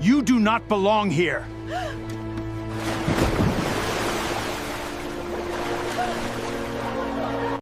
You do not belong here.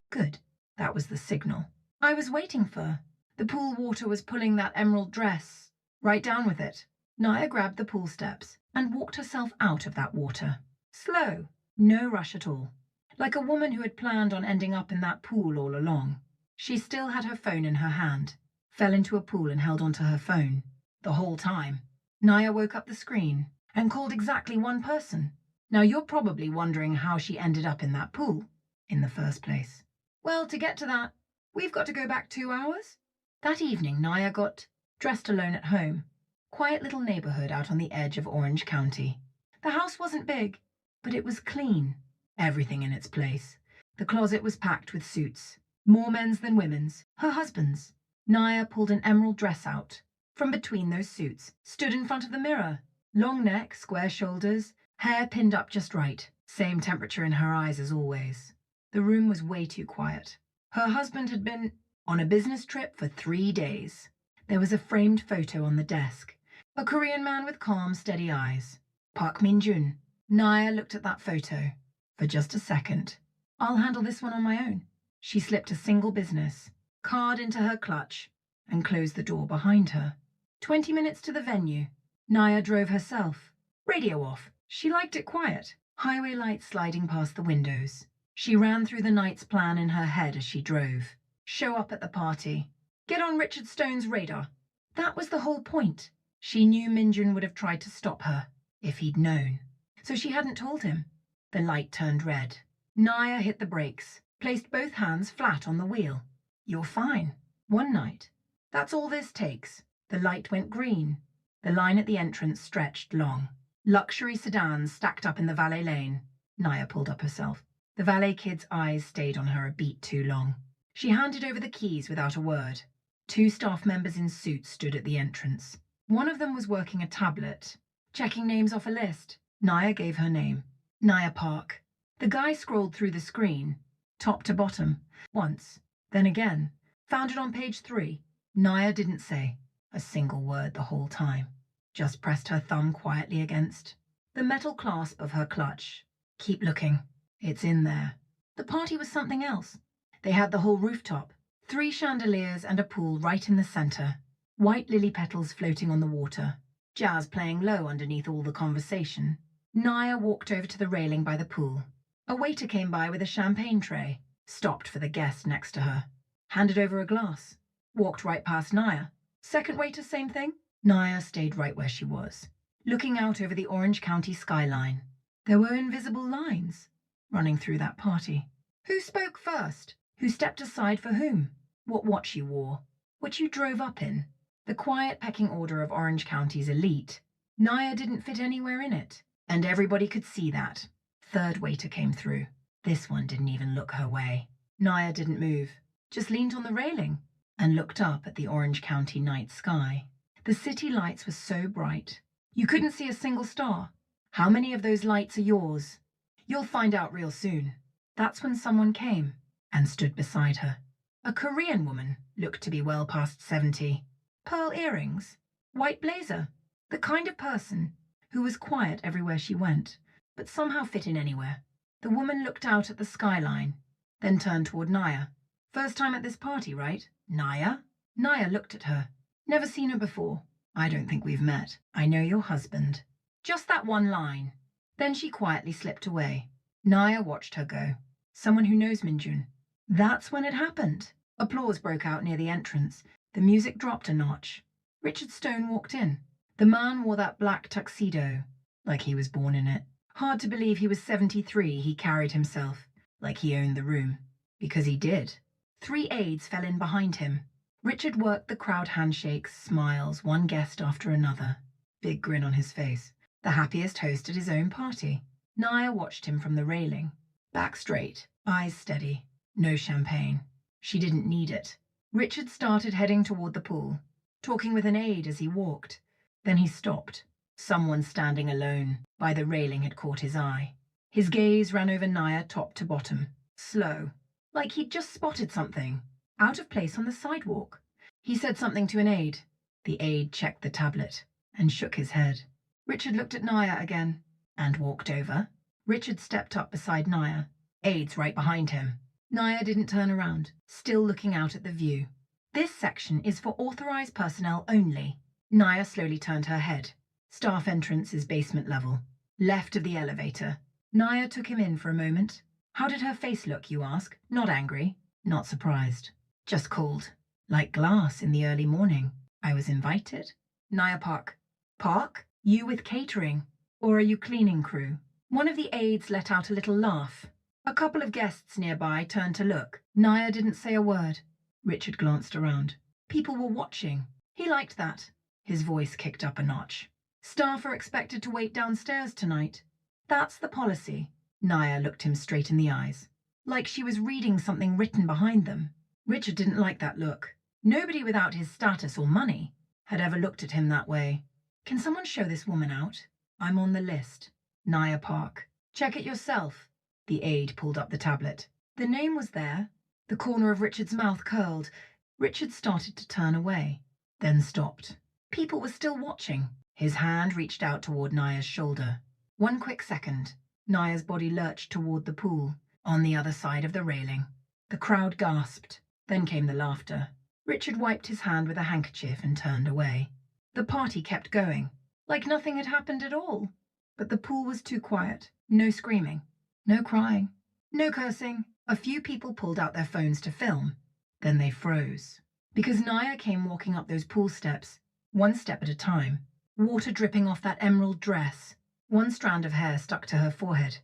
Good. That was the signal I was waiting for. The pool water was pulling that emerald dress. Right down with it. Nia grabbed the pool steps and walked herself out of that water. Slow. No rush at all. Like a woman who had planned on ending up in that pool all along. She still had her phone in her hand. Fell into a pool and held onto her phone. The whole time. Nia woke up the screen and called exactly one person. Now you're probably wondering how she ended up in that pool in the first place. Well, to get to that, we've got to go back 2 hours. That evening, Nia got dressed alone at home. Quiet little neighborhood out on the edge of Orange County. The house wasn't big, but it was clean. Everything in its place. The closet was packed with suits. More men's than women's. Her husband's. Nia pulled an emerald dress out. From between those suits, stood in front of the mirror. Long neck, square shoulders, hair pinned up just right. Same temperature in her eyes as always. The room was way too quiet. Her husband had been on a business trip for 3 days. There was a framed photo on the desk. A Korean man with calm, steady eyes. Park Minjun. Nia looked at that photo. For just a second. I'll handle this one on my own. She slipped a single business card into her clutch and closed the door behind her. 20 minutes to the venue. Nia drove herself. Radio off. She liked it quiet. Highway lights sliding past the windows. She ran through the night's plan in her head as she drove. Show up at the party. Get on Richard Stone's radar. That was the whole point. She knew Minjun would have tried to stop her, if he'd known. So she hadn't told him. The light turned red. Nia hit the brakes, placed both hands flat on the wheel. You're fine. One night. That's all this takes. The light went green. The line at the entrance stretched long. Luxury sedans stacked up in the valet lane. Nia pulled up herself. The valet kid's eyes stayed on her a beat too long. She handed over the keys without a word. 2 staff members in suits stood at the entrance. One of them was working a tablet, checking names off a list. Nia gave her name. Nia Park. The guy scrolled through the screen, top to bottom, once, then again. Found it on page 3. Nia didn't say a single word the whole time. Just pressed her thumb quietly against the metal clasp of her clutch. Keep looking. It's in there. The party was something else. They had the whole rooftop. 3 chandeliers and a pool right in the center. White lily petals floating on the water. Jazz playing low underneath all the conversation. Nia walked over to the railing by the pool. A waiter came by with a champagne tray. Stopped for the guest next to her. Handed over a glass. Walked right past Nia. Second waiter, same thing. Nia stayed right where she was, looking out over the Orange County skyline. There were invisible lines running through that party. Who spoke first? Who stepped aside for whom? What watch you wore? What you drove up in? The quiet pecking order of Orange County's elite. Nia didn't fit anywhere in it, and everybody could see that. Third waiter came through. This one didn't even look her way. Nia didn't move, just leaned on the railing and looked up at the Orange County night sky. The city lights were so bright. You couldn't see a single star. How many of those lights are yours? You'll find out real soon. That's when someone came and stood beside her. A Korean woman, looked to be well past 70. Pearl earrings, white blazer. The kind of person who was quiet everywhere she went, but somehow fit in anywhere. The woman looked out at the skyline, then turned toward Nia. First time at this party, right? Nia? Nia looked at her. Never seen her before. I don't think we've met. I know your husband. Just that one line. Then she quietly slipped away. Nia watched her go. Someone who knows Minjun. That's when it happened. Applause broke out near the entrance. The music dropped a notch. Richard Stone walked in. The man wore that black tuxedo, like he was born in it. Hard to believe he was 73. He carried himself like he owned the room. Because he did. 3 aides fell in behind him. Richard worked the crowd handshakes, smiles, one guest after another. Big grin on his face. The happiest host at his own party. Nia watched him from the railing. Back straight, eyes steady. No champagne. She didn't need it. Richard started heading toward the pool, talking with an aide as he walked. Then he stopped. Someone standing alone by the railing had caught his eye. His gaze ran over Nia top to bottom. Slow. Like he'd just spotted something. Out of place on the sidewalk. He said something to an aide. The aide checked the tablet. and shook his head. Richard looked at Nia again and walked over. Richard stepped up beside Nia, aides right behind him. Nia didn't turn around, still looking out at the view. This section is for authorized personnel only. Nia slowly turned her head. Staff entrance is basement level, left of the elevator. Nia took him in for a moment. How did her face look, you ask? Not angry, not surprised. Just cold, like glass in the early morning. I was invited. Nia Park. Park? You with catering? Or are you cleaning crew? One of the aides let out a little laugh. A couple of guests nearby turned to look. Nia didn't say a word. Richard glanced around. People were watching. He liked that. His voice kicked up a notch. Staff are expected to wait downstairs tonight. That's the policy. Nia looked him straight in the eyes, like she was reading something written behind them. Richard didn't like that look. Nobody without his status or money had ever looked at him that way. Can someone show this woman out? I'm on the list. Nia Park. Check it yourself. The aide pulled up the tablet. The name was there. The corner of Richard's mouth curled. Richard started to turn away, then stopped. People were still watching. His hand reached out toward Nia's shoulder. One quick second. Nia's body lurched toward the pool, on the other side of the railing. The crowd gasped. Then came the laughter. Richard wiped his hand with a handkerchief and turned away. The party kept going, like nothing had happened at all. But the pool was too quiet. No screaming. No crying. No cursing. A few people pulled out their phones to film. Then they froze. Because Nia came walking up those pool steps, one step at a time, water dripping off that emerald dress. One strand of hair stuck to her forehead.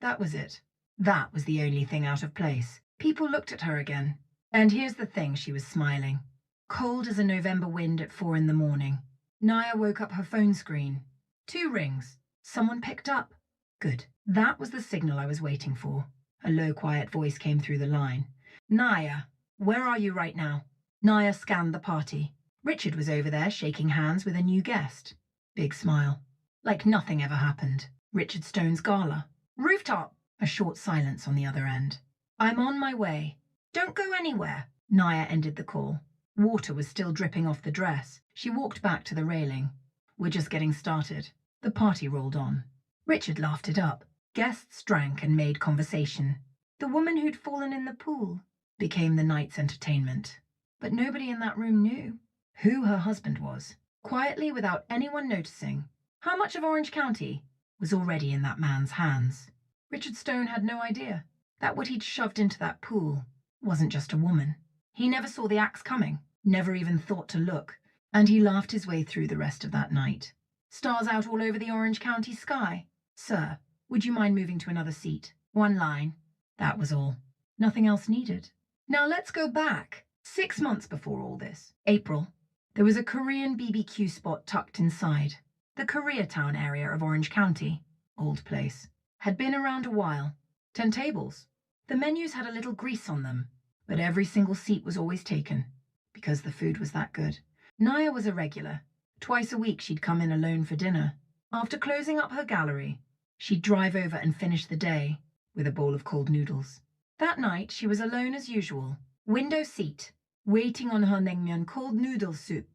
That was it. That was the only thing out of place. People looked at her again. And here's the thing, she was smiling. Cold as a November wind at 4 a.m. Nia woke up her phone screen. 2 rings. Someone picked up. Good. That was the signal I was waiting for. A low, quiet voice came through the line. Nia, where are you right now? Nia scanned the party. Richard was over there shaking hands with a new guest. Big smile. Like nothing ever happened. Richard Stone's Gala. Rooftop! A short silence on the other end. I'm on my way. Don't go anywhere. Nia ended the call. Water was still dripping off the dress. She walked back to the railing. We're just getting started. The party rolled on. Richard laughed it up. Guests drank and made conversation. The woman who'd fallen in the pool became the night's entertainment. But nobody in that room knew who her husband was. Quietly, without anyone noticing, how much of Orange County was already in that man's hands. Richard Stone had no idea that what he'd shoved into that pool wasn't just a woman. He never saw the axe coming, never even thought to look, and he laughed his way through the rest of that night. Stars out all over the Orange County sky. Sir, would you mind moving to another seat? One line. That was all. Nothing else needed. Now let's go back. 6 months before all this, April, there was a Korean BBQ spot tucked inside. The Koreatown area of Orange County, old place, had been around a while. 10 tables. The menus had a little grease on them, but every single seat was always taken, because the food was that good. Nia was a regular. Twice a week she'd come in alone for dinner. After closing up her gallery, she'd drive over and finish the day with a bowl of cold noodles. That night she was alone as usual, window seat, waiting on her naengmyeon cold noodle soup.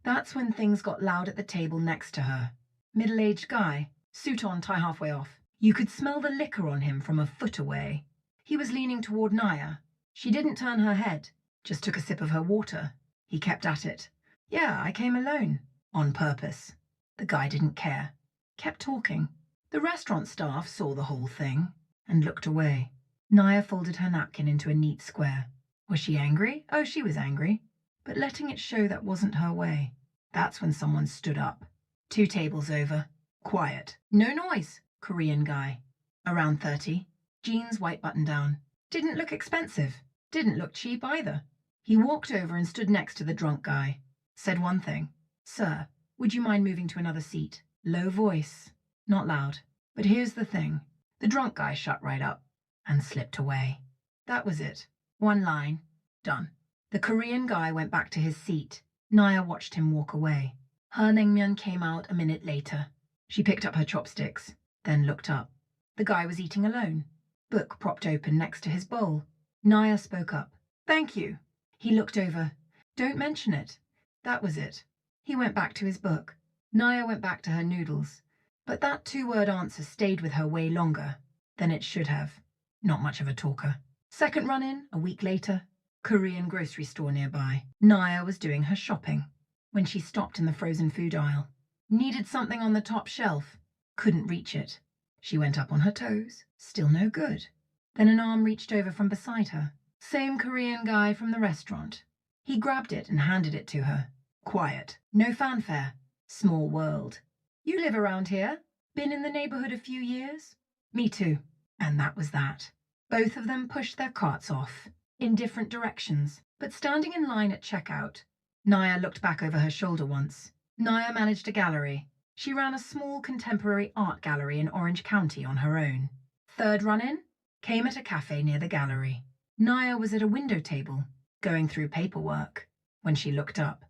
That's when things got loud at the table next to her. Middle-aged guy, suit on, tie halfway off. You could smell the liquor on him from a foot away. He was leaning toward Nia. She didn't turn her head, just took a sip of her water. He kept at it. Yeah, I came alone. On purpose. The guy didn't care. Kept talking. The restaurant staff saw the whole thing and looked away. Nia folded her napkin into a neat square. Was she angry? Oh, she was angry. But letting it show that wasn't her way. That's when someone stood up. 2 tables over. Quiet. No noise. Korean guy. Around 30. Jeans, white button-down. Didn't look expensive. Didn't look cheap either. He walked over and stood next to the drunk guy. Said one thing. Sir, would you mind moving to another seat? Low voice. Not loud. But here's the thing. The drunk guy shut right up and slipped away. That was it. One line. Done. The Korean guy went back to his seat. Nia watched him walk away. Her naengmyeon came out a minute later. She picked up her chopsticks, then looked up. The guy was eating alone. Book propped open next to his bowl. Nia spoke up. Thank you. He looked over. Don't mention it. That was it. He went back to his book. Nia went back to her noodles, but that two-word answer stayed with her way longer than it should have. Not much of a talker. Second run-in, a week later. Korean grocery store nearby. Nia was doing her shopping when she stopped in the frozen food aisle. Needed something on the top shelf. Couldn't reach it. She went up on her toes. Still no good. Then an arm reached over from beside her. Same Korean guy from the restaurant. He grabbed it and handed it to her. Quiet. No fanfare. Small world. You live around here? Been in the neighborhood a few years? Me too. And that was that. Both of them pushed their carts off, in different directions, but standing in line at checkout. Nia looked back over her shoulder once. Nia managed a gallery. She ran a small contemporary art gallery in Orange County on her own. Third run-in came at a cafe near the gallery. Nia was at a window table, going through paperwork, when she looked up.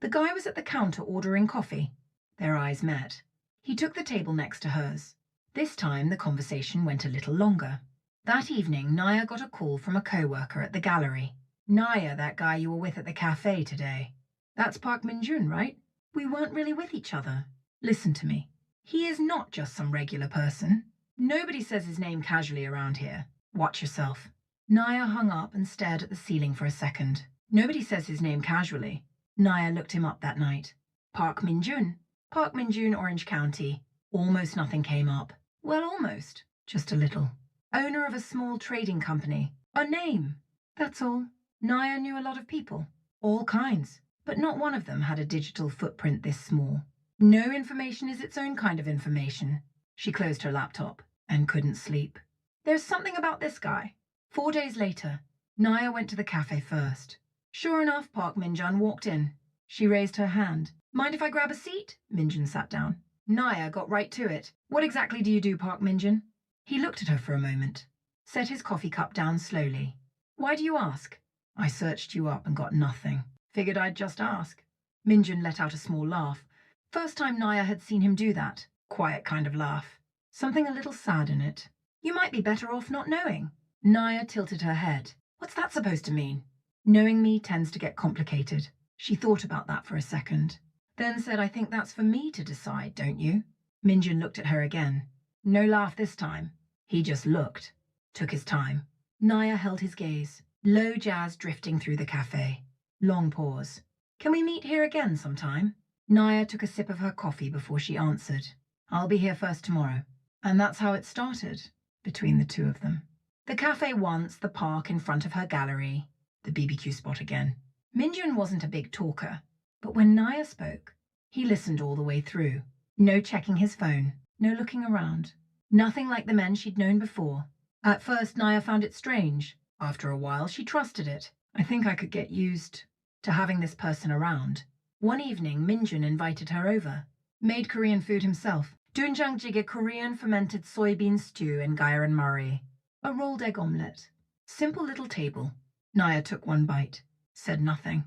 The guy was at the counter ordering coffee. Their eyes met. He took the table next to hers. This time the conversation went a little longer. That evening, Nia got a call from a co-worker at the gallery. Nia, that guy you were with at the cafe today. That's Park Minjun, right? We weren't really with each other. Listen to me. He is not just some regular person. Nobody says his name casually around here. Watch yourself. Nia hung up and stared at the ceiling for a second. Nobody says his name casually. Nia looked him up that night. Park Minjun. Park Minjun, Orange County. Almost nothing came up. Well, almost. Just a little. Owner of a small trading company. A name. That's all. Nia knew a lot of people. All kinds. But not one of them had a digital footprint this small. No information is its own kind of information. She closed her laptop and couldn't sleep. There's something about this guy. 4 days later, Nia went to the cafe first. Sure enough, Park Minjun walked in. She raised her hand. Mind if I grab a seat? Minjun sat down. Nia got right to it. What exactly do you do, Park Minjun? He looked at her for a moment, set his coffee cup down slowly. Why do you ask? I searched you up and got nothing. Figured I'd just ask. Minjun let out a small laugh. First time Nia had seen him do that. Quiet kind of laugh. Something a little sad in it. You might be better off not knowing. Nia tilted her head. What's that supposed to mean? Knowing me tends to get complicated. She thought about that for a second. Then said, I think that's for me to decide, don't you? Minjun looked at her again. No laugh this time. He just looked. Took his time. Nia held his gaze. Low jazz drifting through the cafe. Long pause. Can we meet here again sometime? Nia took a sip of her coffee before she answered. I'll be here first tomorrow. And that's how it started, between the two of them. The cafe once, the park in front of her gallery, the BBQ spot again. Minjun wasn't a big talker, but when Nia spoke, he listened all the way through. No checking his phone, no looking around. Nothing like the men she'd known before. At first, Nia found it strange. After a while, she trusted it. I think I could get used to having this person around. One evening, Minjun invited her over. Made Korean food himself. Doenjang jjigae Korean fermented soybean stew in Gaya and Murray. A rolled egg omelette. Simple little table. Nia took one bite. Said nothing.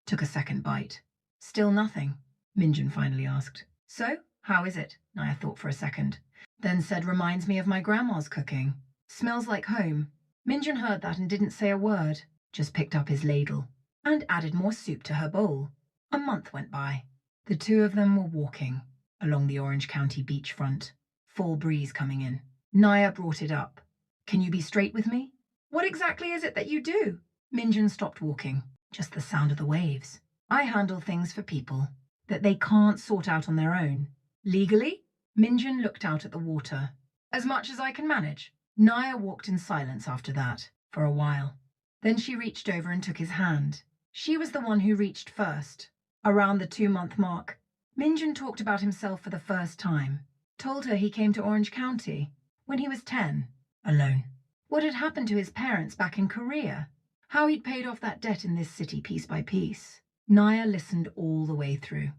Took a second bite. Still nothing. Minjun finally asked. So, how is it? Nia thought for a second. Then said, reminds me of my grandma's cooking. Smells like home. Minjun heard that and didn't say a word. Just picked up his ladle. And added more soup to her bowl. A month went by. The two of them were walking along the Orange County beachfront. Fall breeze coming in. Nia brought it up. Can you be straight with me? What exactly is it that you do? Minjun stopped walking. Just the sound of the waves. I handle things for people that they can't sort out on their own. Legally? Minjun looked out at the water. As much as I can manage. Nia walked in silence after that, for a while. Then she reached over and took his hand. She was the one who reached first. Around the 2-month mark, Minjun talked about himself for the first time. Told her he came to Orange County when he was 10, alone. What had happened to his parents back in Korea. How he'd paid off that debt in this city piece by piece. Nia listened all the way through.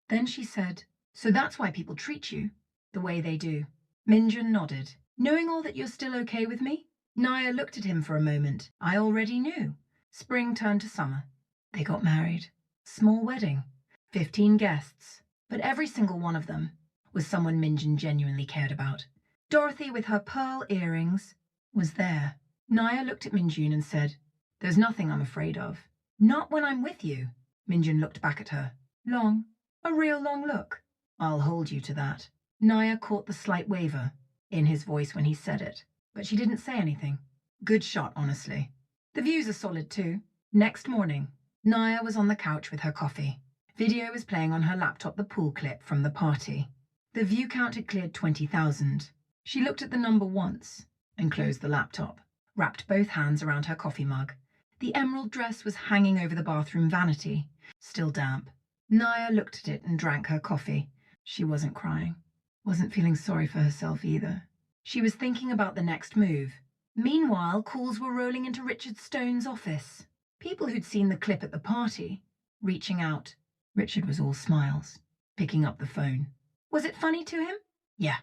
Then she said, so that's why people treat you the way they do. Minjun nodded. Knowing all that you're still okay with me? Nia looked at him for a moment. I already knew. Spring turned to summer. They got married. Small wedding. 15 guests. But every single one of them was someone Minjun genuinely cared about. Dorothy with her pearl earrings was there. Nia looked at Minjun and said, there's nothing I'm afraid of. Not when I'm with you. Minjun looked back at her. Long. A real long look. I'll hold you to that. Nia caught the slight waver in his voice when he said it, but she didn't say anything. Good shot, honestly. The views are solid too. Next morning, Nia was on the couch with her coffee. Video was playing on her laptop, the pool clip from the party. The view count had cleared 20,000. She looked at the number once and closed the laptop, wrapped both hands around her coffee mug. The emerald dress was hanging over the bathroom vanity, still damp. Nia looked at it and drank her coffee. She wasn't crying, wasn't feeling sorry for herself either. She was thinking about the next move. Meanwhile, calls were rolling into Richard Stone's office. People who'd seen the clip at the party, reaching out. Richard was all smiles, picking up the phone. Was it funny to him? Yeah,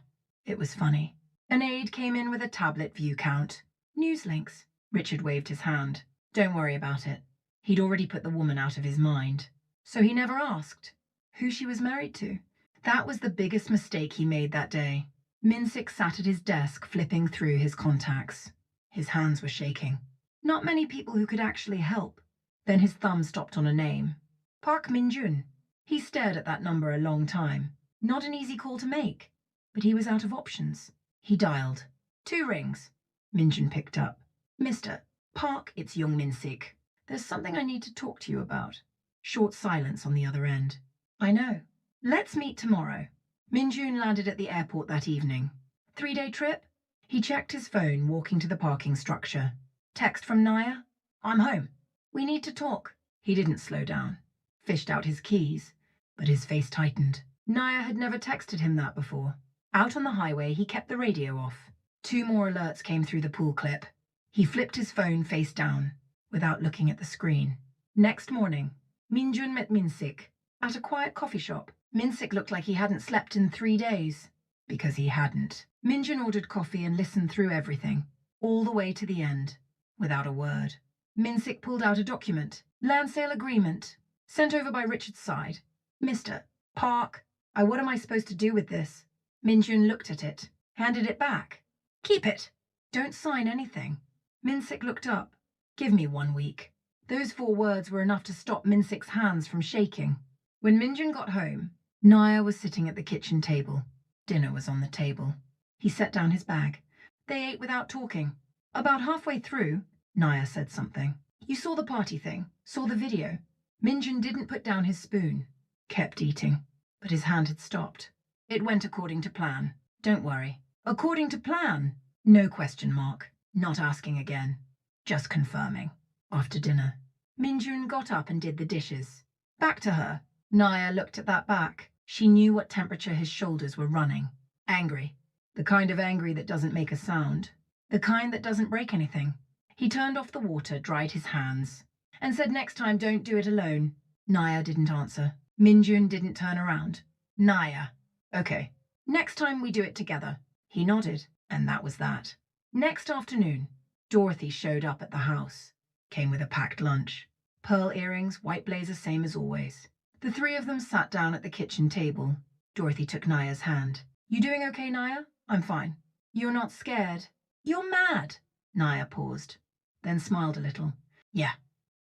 it was funny. An aide came in with a tablet view count. News links. Richard waved his hand. Don't worry about it. He'd already put the woman out of his mind. So he never asked who she was married to. That was the biggest mistake he made that day. Minsick sat at his desk flipping through his contacts. His hands were shaking. Not many people who could actually help. Then his thumb stopped on a name. Park Minjun. He stared at that number a long time. Not an easy call to make, but he was out of options. He dialed. 2 rings. Minjun picked up. Mr. Park, it's young Minsick. There's something I need to talk to you about. Short silence on the other end. I know. Let's meet tomorrow. Minjun landed at the airport that evening. 3-day trip? He checked his phone, walking to the parking structure. Text from Nia? I'm home. We need to talk. He didn't slow down. Fished out his keys, but his face tightened. Nia had never texted him that before. Out on the highway, he kept the radio off. 2 more alerts came through the pool clip. He flipped his phone face down, without looking at the screen. Next morning, Minjun met Minsick at a quiet coffee shop. Minsick looked like he hadn't slept in 3 days. Because he hadn't. Minjun ordered coffee and listened through everything, all the way to the end, without a word. Minsick pulled out a document. Land sale agreement. Sent over by Richard's side. Mr. Park, what am I supposed to do with this? Minjun looked at it, handed it back. Keep it. Don't sign anything. Minsick looked up. Give me 1 week. Those 4 words were enough to stop Minsick's hands from shaking. When Minjun got home, Nia was sitting at the kitchen table. Dinner was on the table. He set down his bag. They ate without talking. About halfway through, Nia said something. You saw the party thing, saw the video. Minjun didn't put down his spoon. Kept eating, but his hand had stopped. It went according to plan. Don't worry. According to plan? No question mark. Not asking again. Just confirming. After dinner, Minjun got up and did the dishes. Back to her. Nia looked at that back. She knew what temperature his shoulders were running. Angry. The kind of angry that doesn't make a sound. The kind that doesn't break anything. He turned off the water, dried his hands, and said next time don't do it alone. Nia didn't answer. Minjun didn't turn around. Nia. Okay. Next time we do it together. He nodded, and that was that. Next afternoon, Dorothy showed up at the house. Came with a packed lunch. Pearl earrings, white blazer, same as always. The 3 of them sat down at the kitchen table. Dorothy took Nia's hand. You doing okay, Nia? I'm fine. You're not scared? You're mad. Nia paused, then smiled a little. Yeah.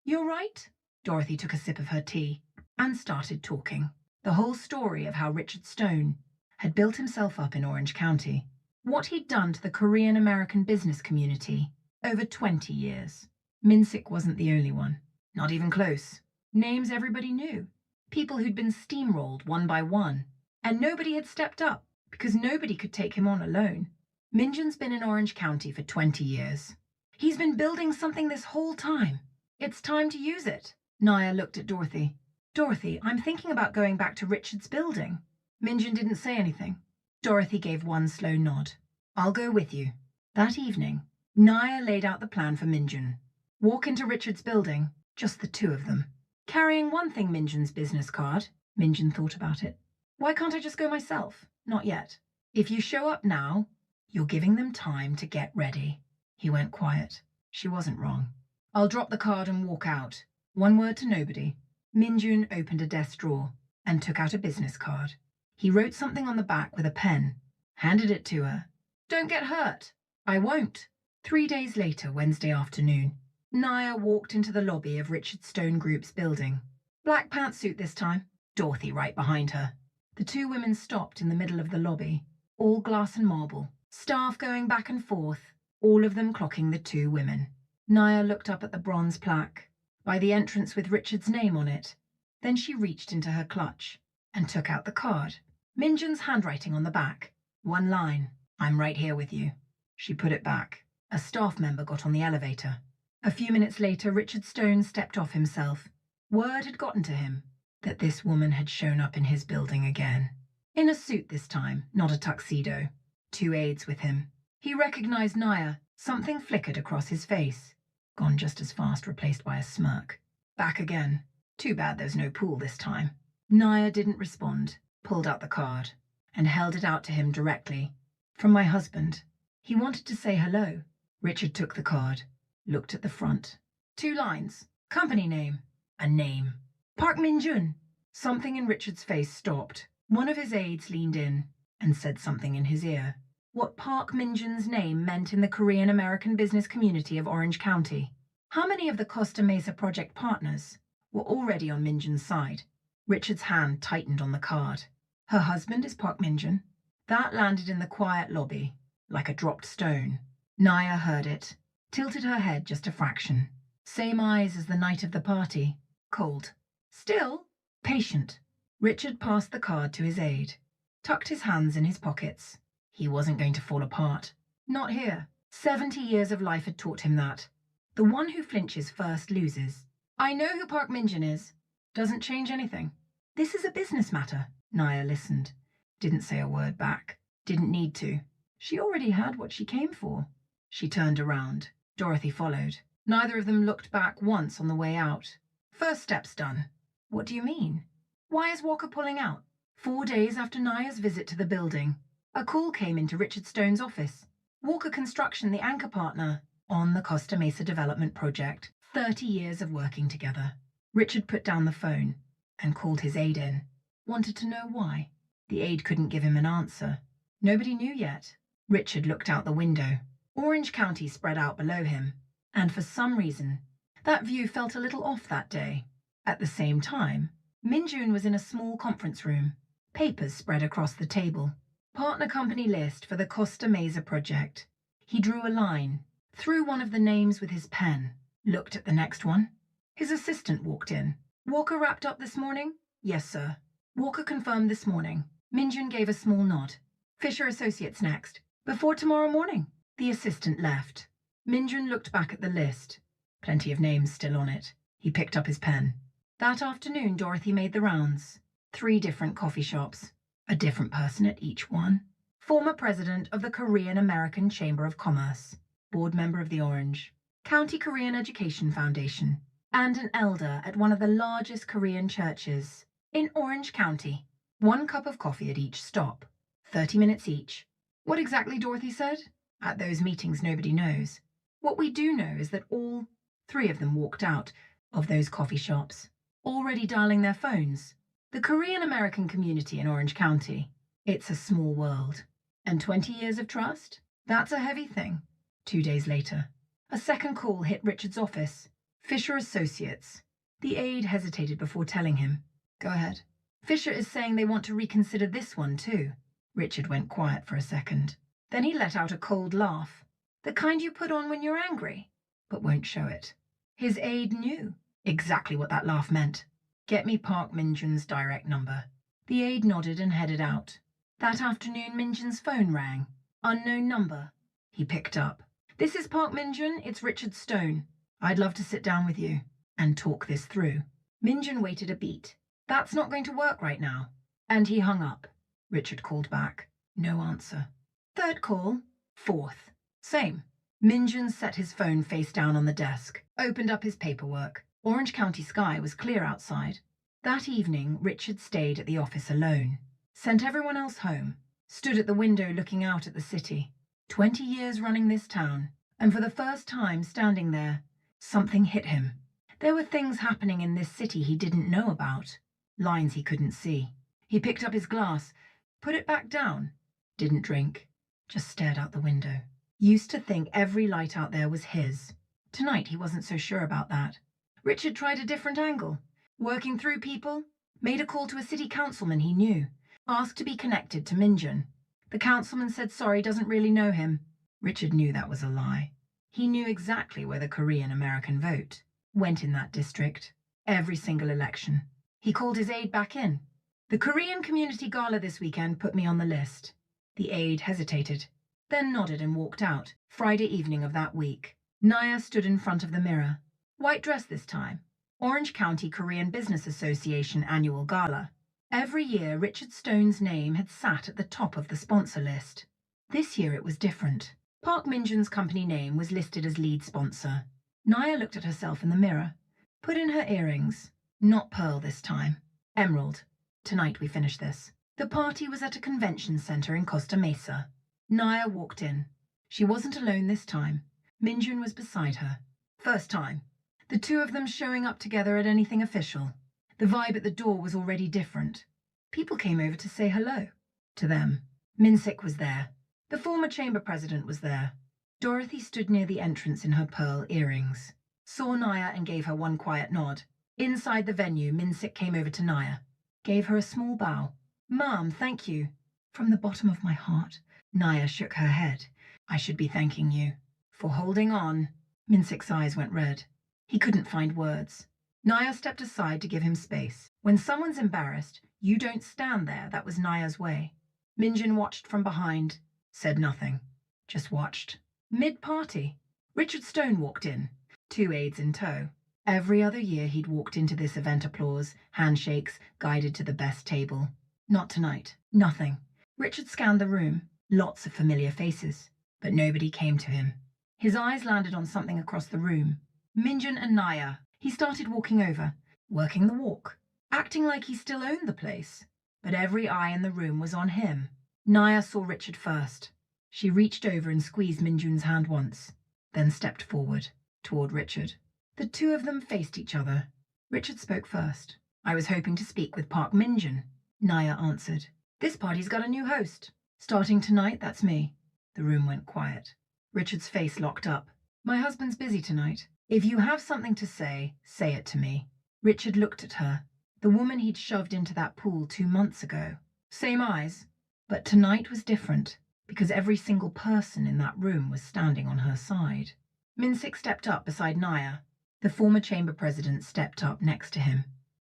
You're right? Dorothy took a sip of her tea and started talking. The whole story of how Richard Stone had built himself up in Orange County. What he'd done to the Korean-American business community over 20 years. Minsick wasn't the only one. Not even close. Names everybody knew. People who'd been steamrolled one by one. And nobody had stepped up, because nobody could take him on alone. Minjun's been in Orange County for 20 years. He's been building something this whole time. It's time to use it. Nia looked at Dorothy. Dorothy, I'm thinking about going back to Richard's building. Minjun didn't say anything. Dorothy gave one slow nod. I'll go with you. That evening, Nia laid out the plan for Minjun. Walk into Richard's building, just the 2 of them. Carrying one thing Minjun's business card. Minjun thought about it. Why can't I just go myself? Not yet. If you show up now, you're giving them time to get ready. He went quiet. She wasn't wrong. I'll drop the card and walk out. 1 word to nobody. Minjun opened a desk drawer and took out a business card. He wrote something on the back with a pen, handed it to her. Don't get hurt. I won't. 3 days later, Wednesday afternoon, Nia walked into the lobby of Richard Stone Group's building. Black pantsuit this time. Dorothy right behind her. The two women stopped in the middle of the lobby, all glass and marble, staff going back and forth, all of them clocking the two women. Nia looked up at the bronze plaque, by the entrance with Richard's name on it. Then she reached into her clutch and took out the card. Minjun's handwriting on the back. One line, "I'm right here with you." She put it back. A staff member got on the elevator. A few minutes later, Richard Stone stepped off himself. Word had gotten to him that this woman had shown up in his building again. In a suit this time, not a tuxedo. Two aides with him. He recognized Nia. Something flickered across his face. Gone just as fast, replaced by a smirk. Back again. Too bad there's no pool this time. Nia didn't respond, pulled out the card, and held it out to him directly. "From my husband." He wanted to say hello. Richard took the card, looked at the front. 2 lines. Company name. A name. Park Minjun. Something in Richard's face stopped. One of his aides leaned in and said something in his ear. What Park Minjun's name meant in the Korean-American business community of Orange County. How many of the Costa Mesa project partners were already on Minjun's side? Richard's hand tightened on the card. Her husband is Park Minjun. That landed in the quiet lobby, like a dropped stone. Nia heard it, tilted her head just a fraction. Same eyes as the night of the party. Cold. Still patient. Richard passed the card to his aide, tucked his hands in his pockets. He wasn't going to fall apart. Not here. 70 years of life had taught him that. The one who flinches first loses. "I know who Park Minjun is." Doesn't change anything. "This is a business matter." Nia listened. Didn't say a word back. Didn't need to. She already had what she came for. She turned around. Dorothy followed. Neither of them looked back once on the way out. First step's done. What do you mean? Why is Walker pulling out? 4 days after Nia's visit to the building, a call came into Richard Stone's office. Walker Construction, the anchor partner on the Costa Mesa development project. 30 years of working together. Richard put down the phone and called his aide in. Wanted to know why. The aide couldn't give him an answer. Nobody knew yet. Richard looked out the window. Orange County spread out below him, and for some reason, that view felt a little off that day. At the same time, Minjun was in a small conference room. Papers spread across the table. Partner company list for the Costa Mesa project. He drew a line, threw one of the names with his pen, looked at the next one. His assistant walked in. "Walker wrapped up this morning?" "Yes, sir." Walker confirmed this morning. Minjun gave a small nod. "Fisher Associates next. Before tomorrow morning." The assistant left. Minjun looked back at the list. Plenty of names still on it. He picked up his pen. That afternoon, Dorothy made the rounds. 3 different coffee shops. A different person at each one. Former president of the Korean-American Chamber of Commerce. Board member of the Orange. County Korean Education Foundation. And an elder at one of the largest Korean churches in Orange County. 1 cup of coffee at each stop. 30 minutes each. What exactly Dorothy said? At those meetings, nobody knows. What we do know is that all 3 of them walked out of those coffee shops, already dialing their phones. The Korean-American community in Orange County. It's a small world. And 20 years of trust? That's a heavy thing. 2 days later, a second call hit Richard's office. Fisher Associates. The aide hesitated before telling him. "Go ahead." "Fisher is saying they want to reconsider this one, too." Richard went quiet for a second. Then he let out a cold laugh. The kind you put on when you're angry, but won't show it. His aide knew exactly what that laugh meant. "Get me Park Minjun's direct number." The aide nodded and headed out. That afternoon, Minjun's phone rang. Unknown number. He picked up. "This is Park Minjun. It's Richard Stone. I'd love to sit down with you and talk this through." Minjun waited a beat. "That's not going to work right now." And he hung up. Richard called back. No answer. Third call. Fourth. Same. Minjun set his phone face down on the desk, opened up his paperwork. Orange County sky was clear outside. That evening, Richard stayed at the office alone. Sent everyone else home. Stood at the window looking out at the city. 20 years running this town, and for the first time standing there, something hit him. There were things happening in this city he didn't know about. Lines he couldn't see. He picked up his glass, put it back down. Didn't drink. Just stared out the window. Used to think every light out there was his. Tonight he wasn't so sure about that. Richard tried a different angle. Working through people. Made a call to a city councilman he knew. Asked to be connected to Minjun. The councilman said sorry, doesn't really know him. Richard knew that was a lie. He knew exactly where the Korean-American vote went in that district. Every single election. He called his aide back in. The Korean Community Gala this weekend put me on the list. The aide hesitated, then nodded and walked out. Friday evening of that week. Nia stood in front of the mirror. White dress this time. Orange County Korean Business Association annual gala. Every year, Richard Stone's name had sat at the top of the sponsor list. This year it was different. Park Minjun's company name was listed as lead sponsor. Nia looked at herself in the mirror, put in her earrings. Not pearl this time. Emerald. Tonight we finish this. The party was at a convention center in Costa Mesa. Nia walked in. She wasn't alone this time. Minjun was beside her. First time. The two of them showing up together at anything official. The vibe at the door was already different. People came over to say hello. To them. Minsik was there. The former chamber president was there. Dorothy stood near the entrance in her pearl earrings. Saw Nia and gave her one quiet nod. Inside the venue, Minsik came over to Nia. Gave her a small bow. "Ma'am, thank you." From the bottom of my heart, Nia shook her head. "I should be thanking you for holding on." Minsik's eyes went red. He couldn't find words. Nia stepped aside to give him space. When someone's embarrassed, you don't stand there. That was Nia's way. Minjun watched from behind, said nothing. Just watched. Mid-party, Richard Stone walked in, 2 aides in tow. Every other year he'd walked into this event, applause, handshakes, guided to the best table. Not tonight. Nothing. Richard scanned the room. Lots of familiar faces. But nobody came to him. His eyes landed on something across the room. Minjun and Nia. He started walking over, working the walk, acting like he still owned the place. But every eye in the room was on him. Nia saw Richard first. She reached over and squeezed Minjun's hand once, then stepped forward, toward Richard. The two of them faced each other. Richard spoke first. "I was hoping to speak with Park Minjun," Nia answered. "This party's got a new host. Starting tonight, that's me." The room went quiet. Richard's face locked up. "My husband's busy tonight. If you have something to say it to me." Richard looked at her, the woman he'd shoved into that pool 2 months ago. Same eyes, but tonight was different, because every single person in that room was standing on her side. Minsik stepped up beside Nia. The former chamber president stepped up next to him.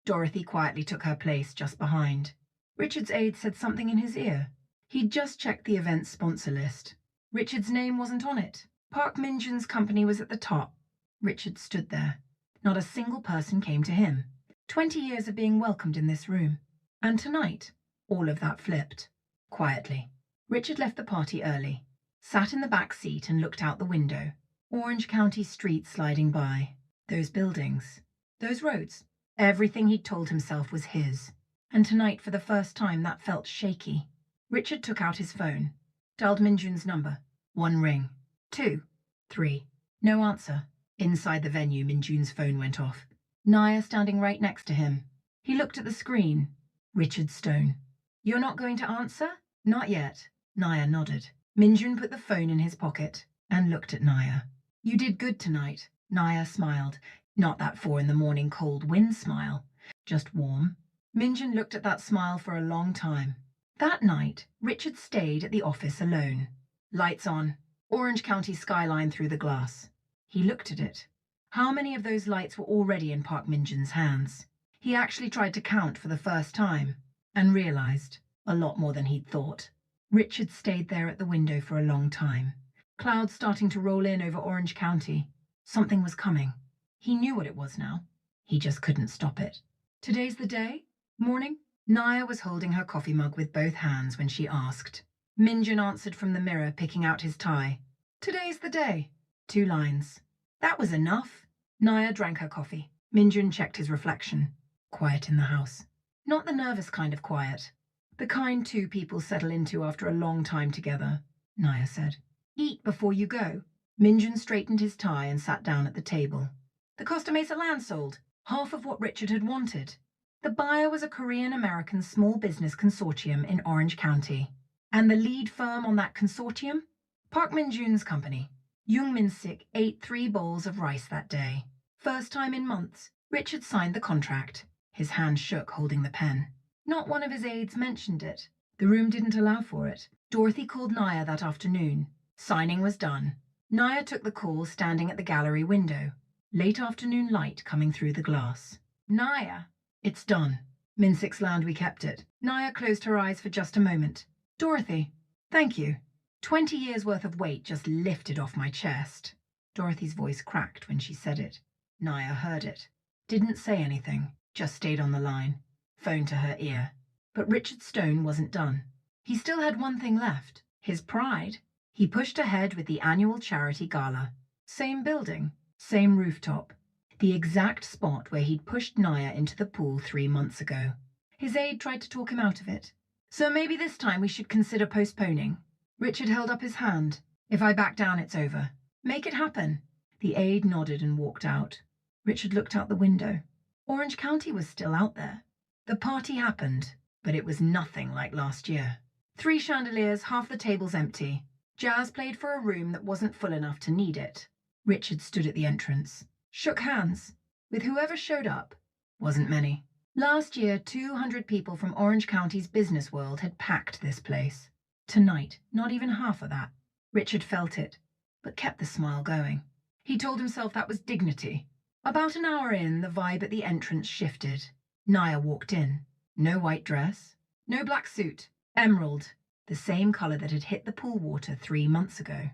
Dorothy quietly took her place just behind. Richard's aide said something in his ear. He'd just checked the event's sponsor list. Richard's name wasn't on it. Park Minjun's company was at the top. Richard stood there. Not a single person came to him. 20 years of being welcomed in this room. And tonight, all of that flipped. Quietly. Richard left the party early, sat in the back seat and looked out the window. Orange County streets sliding by. Those buildings. Those roads. Everything he'd told himself was his. And tonight, for the first time, that felt shaky. Richard took out his phone. Dialed Minjun's number. 1 ring. 2. 3. No answer. Inside the venue, Minjun's phone went off. Nia standing right next to him. He looked at the screen. Richard Stone. "You're not going to answer?" "Not yet." Nia nodded. Minjun put the phone in his pocket and looked at Nia. "You did good tonight." Nia smiled. Not that 4 in the morning cold wind smile. Just warm. Minjun looked at that smile for a long time. That night, Richard stayed at the office alone. Lights on. Orange County skyline through the glass. He looked at it. How many of those lights were already in Park Minjun's hands? He actually tried to count for the first time, and realized a lot more than he'd thought. Richard stayed there at the window for a long time. Clouds starting to roll in over Orange County. Something was coming. He knew what it was now. He just couldn't stop it. "Today's the day? Morning?" Nia was holding her coffee mug with both hands when she asked. Minjun answered from the mirror, picking out his tie. "Today's the day." 2 lines. That was enough. Nia drank her coffee. Minjun checked his reflection. Quiet in the house. Not the nervous kind of quiet. The kind 2 people settle into after a long time together, Nia said. "Eat before you go." Minjun straightened his tie and sat down at the table. The Costa Mesa land sold. Half of what Richard had wanted. The buyer was a Korean-American small business consortium in Orange County. And the lead firm on that consortium? Park Minjun's company. Young Min-sik ate 3 bowls of rice that day. First time in months, Richard signed the contract. His hand shook holding the pen. Not one of his aides mentioned it. The room didn't allow for it. Dorothy called Nia that afternoon. Signing was done. Nia took the call standing at the gallery window. Late afternoon light coming through the glass. Nia! It's done. Minsix land we kept it. Nia closed her eyes for just a moment. Dorothy, thank you. 20 years' worth of weight just lifted off my chest. Dorothy's voice cracked when she said it. Nia heard it. Didn't say anything, just stayed on the line. Phone to her ear. But Richard Stone wasn't done. He still had one thing left, his pride. He pushed ahead with the annual charity gala. Same building, same rooftop. The exact spot where he'd pushed Nia into the pool 3 months ago. His aide tried to talk him out of it. So maybe this time we should consider postponing. Richard held up his hand. If I back down, it's over. Make it happen. The aide nodded and walked out. Richard looked out the window. Orange County was still out there. The party happened, but it was nothing like last year. 3 chandeliers, half the tables empty. Jazz played for a room that wasn't full enough to need it. Richard stood at the entrance. Shook hands with whoever showed up. Wasn't many. Last year, 200 people from Orange County's business world had packed this place. Tonight, not even half of that. Richard felt it, but kept the smile going. He told himself that was dignity. About an hour in, the vibe at the entrance shifted. Nia walked in. No white dress, no black suit. Emerald, the same color that had hit the pool water 3 months ago.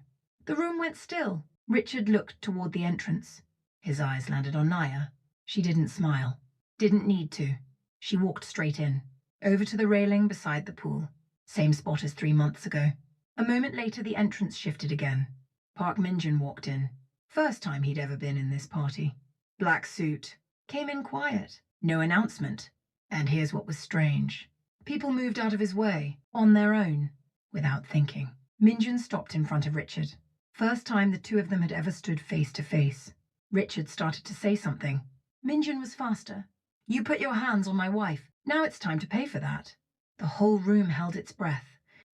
The room went still. Richard looked toward the entrance. His eyes landed on Nia. She didn't smile. Didn't need to. She walked straight in, over to the railing beside the pool. Same spot as 3 months ago. A moment later, the entrance shifted again. Park Minjun walked in. First time he'd ever been in this party. Black suit. Came in quiet. No announcement. And here's what was strange. People moved out of his way, on their own, without thinking. Minjun stopped in front of Richard. First time the two of them had ever stood face to face. Richard started to say something. Minjun was faster. You put your hands on my wife. Now it's time to pay for that. The whole room held its breath.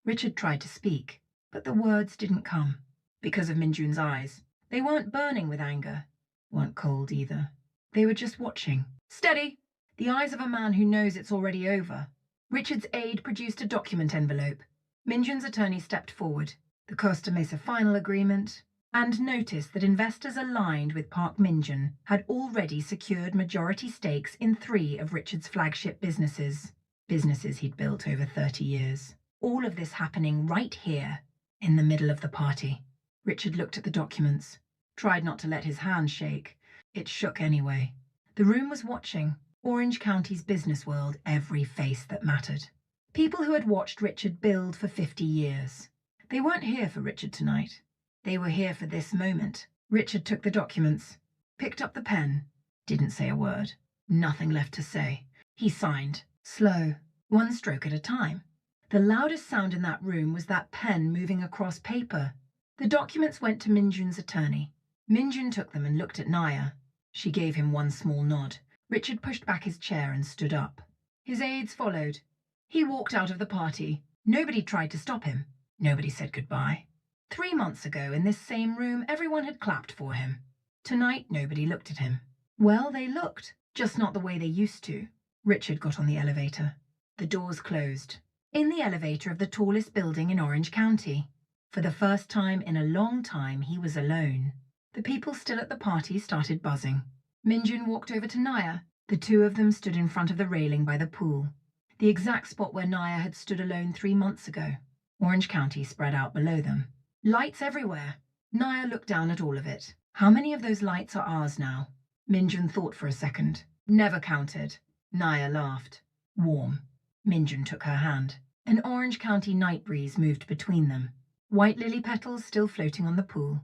Richard tried to speak, but the words didn't come. Because of Minjun's eyes. They weren't burning with anger. Weren't cold either. They were just watching. Steady! The eyes of a man who knows it's already over. Richard's aide produced a document envelope. Minjun's attorney stepped forward. The Costa Mesa final agreement, and noticed that investors aligned with Park Minjun had already secured majority stakes in 3 of Richard's flagship businesses he'd built over 30 years. All of this happening right here, in the middle of the party. Richard looked at the documents, tried not to let his hand shake. It shook anyway. The room was watching, Orange County's business world, every face that mattered. People who had watched Richard build for 50 years. They weren't here for Richard tonight. They were here for this moment. Richard took the documents, picked up the pen, didn't say a word. Nothing left to say. He signed, slow, 1 stroke at a time. The loudest sound in that room was that pen moving across paper. The documents went to Minjun's attorney. Minjun took them and looked at Nia. She gave him 1 small nod. Richard pushed back his chair and stood up. His aides followed. He walked out of the party. Nobody tried to stop him. Nobody said goodbye. 3 months ago, in this same room, everyone had clapped for him. Tonight, nobody looked at him. Well, they looked, just not the way they used to. Richard got on the elevator. The doors closed. In the elevator of the tallest building in Orange County. For the first time in a long time, he was alone. The people still at the party started buzzing. Minjun walked over to Nia. The 2 of them stood in front of the railing by the pool. The exact spot where Nia had stood alone 3 months ago. Orange County spread out below them. Lights everywhere. Nia looked down at all of it. How many of those lights are ours now? Minjun thought for a second. Never counted. Nia laughed. Warm. Minjun took her hand. An Orange County night breeze moved between them. White lily petals still floating on the pool.